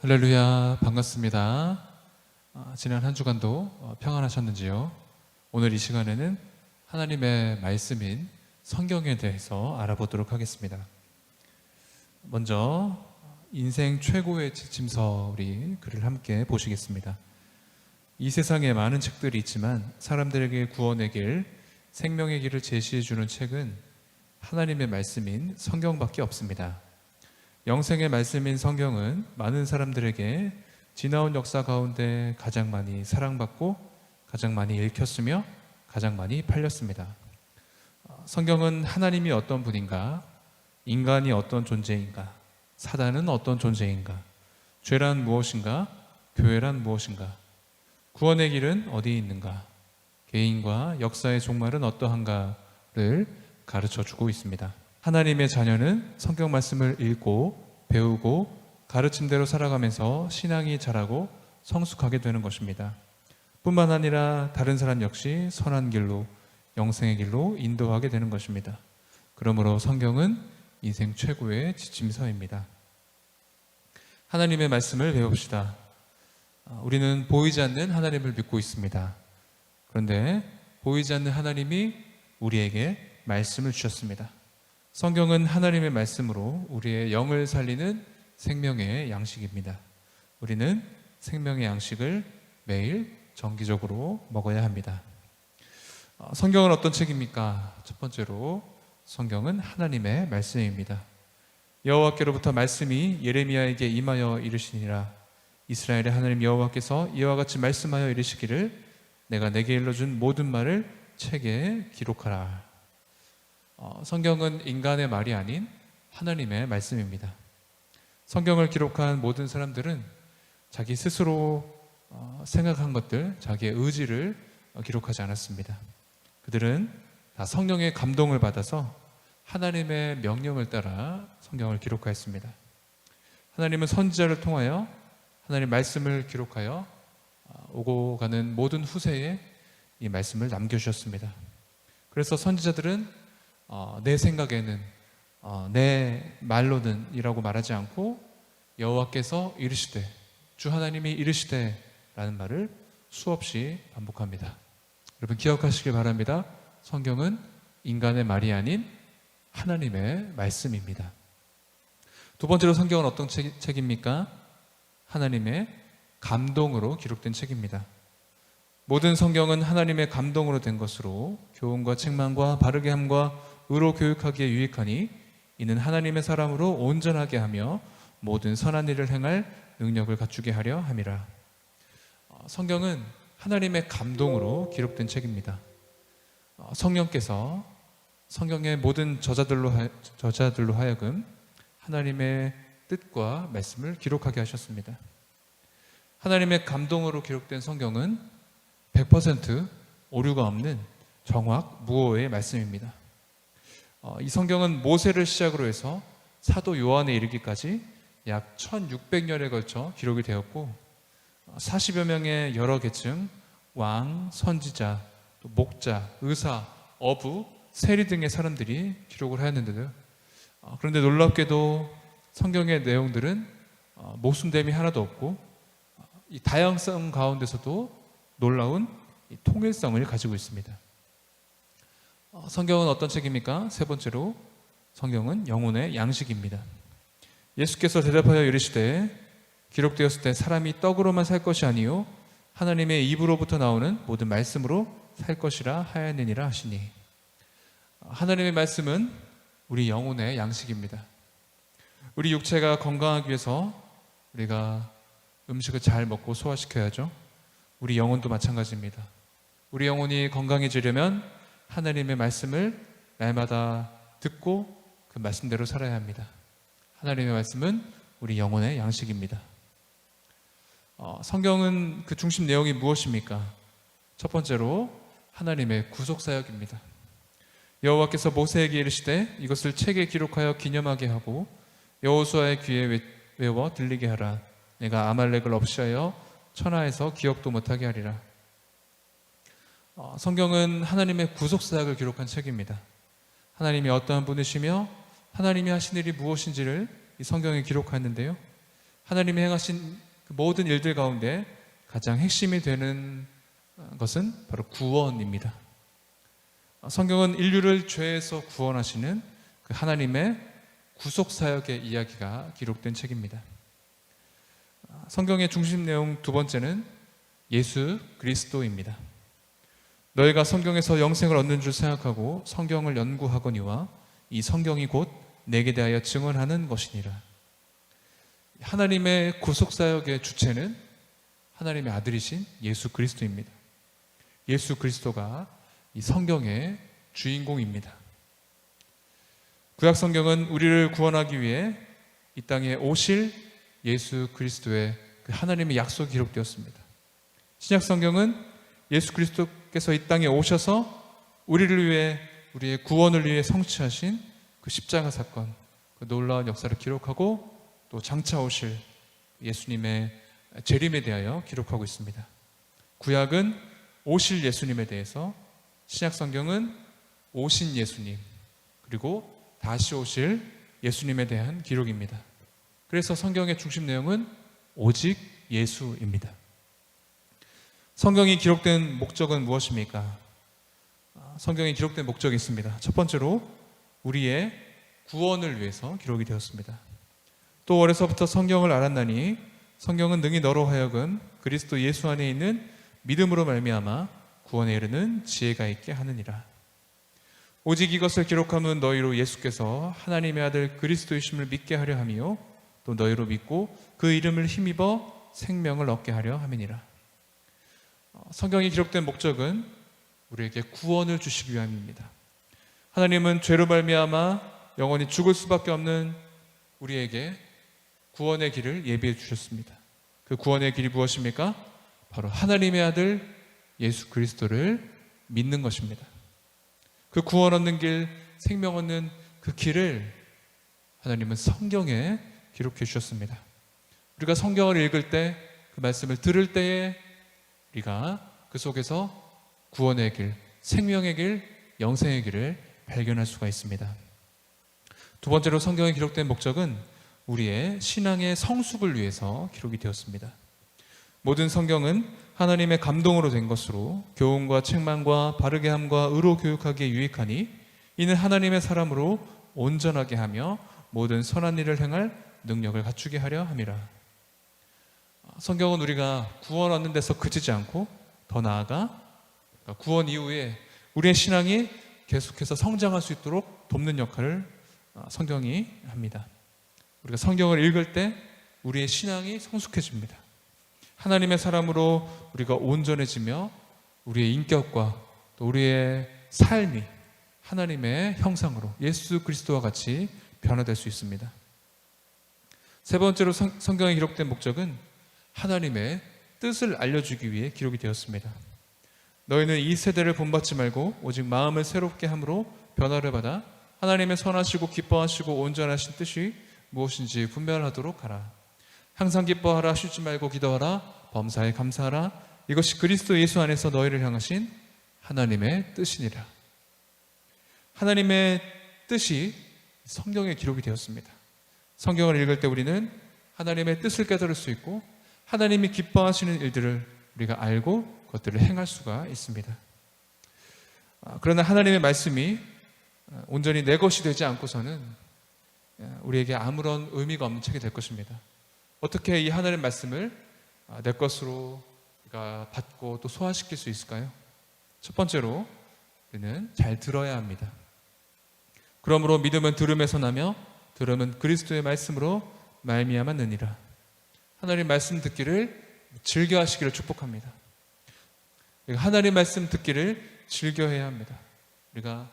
할렐루야, 반갑습니다. 지난 한 주간도 평안하셨는지요? 오늘 이 시간에는 하나님의 말씀인 성경에 대해서 알아보도록 하겠습니다. 먼저 인생 최고의 지침서 우리 글을 함께 보시겠습니다. 이 세상에 많은 책들이 있지만 사람들에게 구원의 길, 생명의 길을 제시해주는 책은 하나님의 말씀인 성경밖에 없습니다. 영생의 말씀인 성경은 많은 사람들에게 지나온 역사 가운데 가장 많이 사랑받고 가장 많이 읽혔으며 가장 많이 팔렸습니다. 성경은 하나님이 어떤 분인가, 인간이 어떤 존재인가, 사단은 어떤 존재인가, 죄란 무엇인가, 교회란 무엇인가, 구원의 길은 어디에 있는가, 개인과 역사의 종말은 어떠한가를 가르쳐주고 있습니다. 하나님의 자녀는 성경 말씀을 읽고 배우고 가르침대로 살아가면서 신앙이 자라고 성숙하게 되는 것입니다. 뿐만 아니라 다른 사람 역시 선한 길로, 영생의 길로 인도하게 되는 것입니다. 그러므로 성경은 인생 최고의 지침서입니다. 하나님의 말씀을 배웁시다. 우리는 보이지 않는 하나님을 믿고 있습니다. 그런데 보이지 않는 하나님이 우리에게 말씀을 주셨습니다. 성경은 하나님의 말씀으로 우리의 영을 살리는 생명의 양식입니다. 우리는 생명의 양식을 매일 정기적으로 먹어야 합니다. 성경은 어떤 책입니까? 첫 번째로 성경은 하나님의 말씀입니다. 여호와께로부터 말씀이 예레미야에게 임하여 이르시니라. 이스라엘의 하나님 여호와께서 이와 같이 말씀하여 이르시기를 내가 내게 일러준 모든 말을 책에 기록하라. 성경은 인간의 말이 아닌 하나님의 말씀입니다. 성경을 기록한 모든 사람들은 자기 스스로 생각한 것들, 자기의 의지를 기록하지 않았습니다. 그들은 다 성령의 감동을 받아서 하나님의 명령을 따라 성경을 기록하였습니다. 하나님은 선지자를 통하여 하나님의 말씀을 기록하여 오고 가는 모든 후세에 이 말씀을 남겨주셨습니다. 그래서 선지자들은 내 생각에는, 내 말로는 이라고 말하지 않고 여호와께서 이르시되, 주 하나님이 이르시되 라는 말을 수없이 반복합니다. 여러분 기억하시길 바랍니다. 성경은 인간의 말이 아닌 하나님의 말씀입니다. 두 번째로 성경은 어떤 책입니까? 하나님의 감동으로 기록된 책입니다. 모든 성경은 하나님의 감동으로 된 것으로 교훈과 책망과 바르게 함과 의로 교육하기에 유익하니 이는 하나님의 사람으로 온전하게 하며 모든 선한 일을 행할 능력을 갖추게 하려 함이라. 성경은 하나님의 감동으로 기록된 책입니다. 성령께서 성경의 모든 저자들로 하여금 하나님의 뜻과 말씀을 기록하게 하셨습니다. 하나님의 감동으로 기록된 성경은 100% 오류가 없는 정확 무오의 말씀입니다. 이 성경은 모세를 시작으로 해서 사도 요한에 이르기까지 약 1600년에 걸쳐 기록이 되었고 40여 명의 여러 계층, 왕, 선지자, 또 목자, 의사, 어부, 세리 등의 사람들이 기록을 하였는데요. 그런데 놀랍게도 성경의 내용들은 모순됨이 하나도 없고 이 다양성 가운데서도 놀라운 통일성을 가지고 있습니다. 성경은 어떤 책입니까? 세 번째로 성경은 영혼의 양식입니다. 예수께서 대답하여 이르시되 기록되었을 때 사람이 떡으로만 살 것이 아니요 하나님의 입으로부터 나오는 모든 말씀으로 살 것이라 하였느니라 하시니, 하나님의 말씀은 우리 영혼의 양식입니다. 우리 육체가 건강하기 위해서 우리가 음식을 잘 먹고 소화시켜야죠. 우리 영혼도 마찬가지입니다. 우리 영혼이 건강해지려면 하나님의 말씀을 날마다 듣고 그 말씀대로 살아야 합니다. 하나님의 말씀은 우리 영혼의 양식입니다. 성경은 그 중심 내용이 무엇입니까? 첫 번째로 하나님의 구속사역입니다. 여호와께서 모세에게 이르시되 이것을 책에 기록하여 기념하게 하고 여호수아의 귀에 외워 들리게 하라. 내가 아말렉을 없이하여 천하에서 기억도 못하게 하리라. 성경은 하나님의 구속사역을 기록한 책입니다. 하나님이 어떠한 분이시며 하나님이 하신 일이 무엇인지를 이 성경에 기록하였는데요. 하나님이 행하신 그 모든 일들 가운데 가장 핵심이 되는 것은 바로 구원입니다. 성경은 인류를 죄에서 구원하시는 그 하나님의 구속사역의 이야기가 기록된 책입니다. 성경의 중심 내용 두 번째는 예수 그리스도입니다. 너희가 성경에서 영생을 얻는 줄 생각하고 성경을 연구하거니와 이 성경이 곧 내게 대하여 증언하는 것이니라. 하나님의 구속사역의 주체는 하나님의 아들이신 예수 그리스도입니다. 예수 그리스도가 이 성경의 주인공입니다. 구약 성경은 우리를 구원하기 위해 이 땅에 오실 예수 그리스도의 그 하나님의 약속이 기록되었습니다. 신약 성경은 예수 그리스도께서 이 땅에 오셔서 우리를 위해, 우리의 구원을 위해 성취하신 그 십자가 사건, 그 놀라운 역사를 기록하고 또 장차 오실 예수님의 재림에 대하여 기록하고 있습니다. 구약은 오실 예수님에 대해서, 신약 성경은 오신 예수님, 그리고 다시 오실 예수님에 대한 기록입니다. 그래서 성경의 중심 내용은 오직 예수입니다. 성경이 기록된 목적은 무엇입니까? 성경이 기록된 목적이 있습니다. 첫 번째로 우리의 구원을 위해서 기록이 되었습니다. 또 어려서부터 성경을 알았나니 성경은 능히 너로 하여금 그리스도 예수 안에 있는 믿음으로 말미암아 구원에 이르는 지혜가 있게 하느니라. 오직 이것을 기록함은 너희로 예수께서 하나님의 아들 그리스도이심을 믿게 하려 함이요 또 너희로 믿고 그 이름을 힘입어 생명을 얻게 하려 함이니라. 성경이 기록된 목적은 우리에게 구원을 주시기 위함입니다. 하나님은 죄로 말미암아 영원히 죽을 수밖에 없는 우리에게 구원의 길을 예비해 주셨습니다. 그 구원의 길이 무엇입니까? 바로 하나님의 아들 예수 그리스도를 믿는 것입니다. 그 구원 얻는 길, 생명 얻는 그 길을 하나님은 성경에 기록해 주셨습니다. 우리가 성경을 읽을 때, 그 말씀을 들을 때에 우리가 그 속에서 구원의 길, 생명의 길, 영생의 길을 발견할 수가 있습니다. 두 번째로 성경에 기록된 목적은 우리의 신앙의 성숙을 위해서 기록이 되었습니다. 모든 성경은 하나님의 감동으로 된 것으로 교훈과 책망과 바르게 함과 의로 교육하기에 유익하니 이는 하나님의 사람으로 온전하게 하며 모든 선한 일을 행할 능력을 갖추게 하려 함이라. 성경은 우리가 구원 얻는 데서 그치지 않고 더 나아가 구원 이후에 우리의 신앙이 계속해서 성장할 수 있도록 돕는 역할을 성경이 합니다. 우리가 성경을 읽을 때 우리의 신앙이 성숙해집니다. 하나님의 사람으로 우리가 온전해지며 우리의 인격과 또 우리의 삶이 하나님의 형상으로 예수 그리스도와 같이 변화될 수 있습니다. 세 번째로 성경에 기록된 목적은 하나님의 뜻을 알려주기 위해 기록이 되었습니다. 너희는 이 세대를 본받지 말고 오직 마음을 새롭게 함으로 변화를 받아 하나님의 선하시고 기뻐하시고 온전하신 뜻이 무엇인지 분별하도록 하라. 항상 기뻐하라, 쉬지 말고 기도하라, 범사에 감사하라. 이것이 그리스도 예수 안에서 너희를 향하신 하나님의 뜻이니라. 하나님의 뜻이 성경에 기록이 되었습니다. 성경을 읽을 때 우리는 하나님의 뜻을 깨달을 수 있고 하나님이 기뻐하시는 일들을 우리가 알고 그것들을 행할 수가 있습니다. 그러나 하나님의 말씀이 온전히 내 것이 되지 않고서는 우리에게 아무런 의미가 없는 책이 될 것입니다. 어떻게 이 하나님의 말씀을 내 것으로 우리가 받고 또 소화시킬 수 있을까요? 첫 번째로 우리는 잘 들어야 합니다. 그러므로 믿음은 들음에서 나며 들음은 그리스도의 말씀으로 말미암았느니라. 하나님 말씀 듣기를 즐겨 하시기를 축복합니다. 하나님 말씀 듣기를 즐겨해야 합니다. 우리가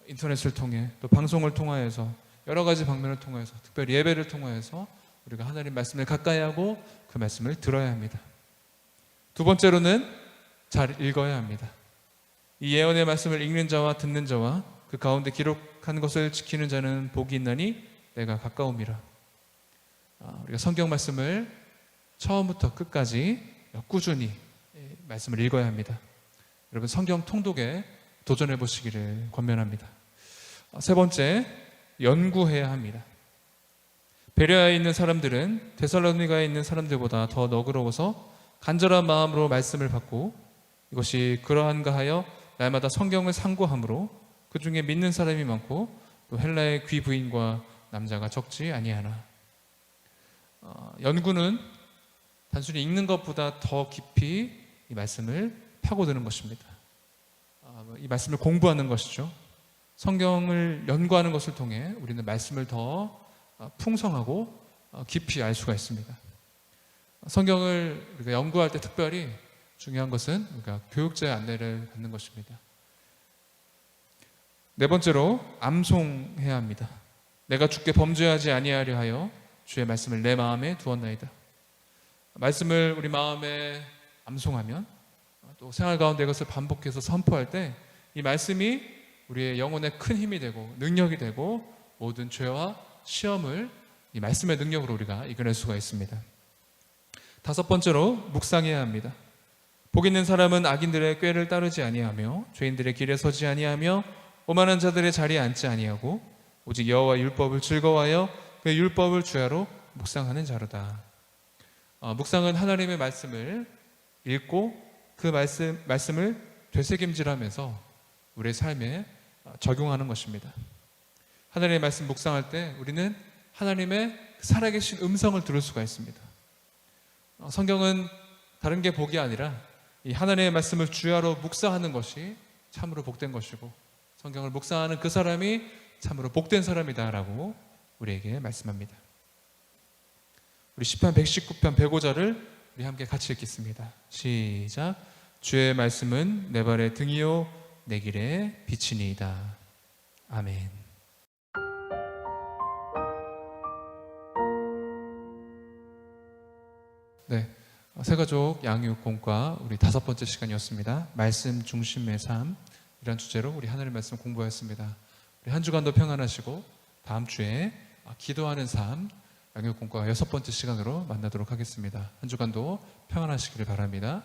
인터넷을 통해 또 방송을 통하여서 여러 가지 방면을 통해서 특별히 예배를 통하여서 우리가 하나님 말씀을 가까이 하고 그 말씀을 들어야 합니다. 두 번째로는 잘 읽어야 합니다. 이 예언의 말씀을 읽는 자와 듣는 자와 그 가운데 기록한 것을 지키는 자는 복이 있나니 내가 가까움이라. 우리가 성경 말씀을 처음부터 끝까지 꾸준히 말씀을 읽어야 합니다. 여러분 성경 통독에 도전해 보시기를 권면합니다. 세 번째, 연구해야 합니다. 베레아에 있는 사람들은 데살로니가에 있는 사람들보다 더 너그러워서 간절한 마음으로 말씀을 받고 이것이 그러한가 하여 날마다 성경을 상고함으로 그 중에 믿는 사람이 많고 또 헬라의 귀부인과 남자가 적지 아니하나. 연구는 단순히 읽는 것보다 더 깊이 이 말씀을 파고드는 것입니다. 이 말씀을 공부하는 것이죠. 성경을 연구하는 것을 통해 우리는 말씀을 더 풍성하고 깊이 알 수가 있습니다. 성경을 우리가 연구할 때 특별히 중요한 것은 우리가 교육자의 안내를 받는 것입니다. 네 번째로 암송해야 합니다. 내가 주께 범죄하지 아니하려 하여 주의 말씀을 내 마음에 두었나이다. 말씀을 우리 마음에 암송하면 또 생활 가운데 이것을 반복해서 선포할 때 이 말씀이 우리의 영혼에 큰 힘이 되고 능력이 되고 모든 죄와 시험을 이 말씀의 능력으로 우리가 이겨낼 수가 있습니다. 다섯 번째로 묵상해야 합니다. 복 있는 사람은 악인들의 꾀를 따르지 아니하며 죄인들의 길에 서지 아니하며 오만한 자들의 자리에 앉지 아니하고 오직 여호와 율법을 즐거워하여 그 율법을 주야로 묵상하는 자로다. 묵상은 하나님의 말씀을 읽고 그 말씀을 되새김질하면서 우리의 삶에 적용하는 것입니다. 하나님의 말씀 묵상할 때 우리는 하나님의 살아계신 음성을 들을 수가 있습니다. 성경은 다른 게 복이 아니라 이 하나님의 말씀을 주야로 묵상하는 것이 참으로 복된 것이고 성경을 묵상하는 그 사람이 참으로 복된 사람이다라고 우리에게 말씀합니다. 우리 시편 119편 105절을 우리 함께 같이 읽겠습니다. 시작. 주의 말씀은 내 발의 등이요 내 길의 빛이니이다. 아멘. 네, 새가족 양육공과 우리 다섯 번째 시간이었습니다. 말씀 중심의 삶, 이런 주제로 우리 하나님의 말씀 공부했습니다. 우리 한 주간도 평안하시고 다음 주에 기도하는 삶 양육공과 여섯 번째 시간으로 만나도록 하겠습니다. 한 주간도 평안하시기를 바랍니다.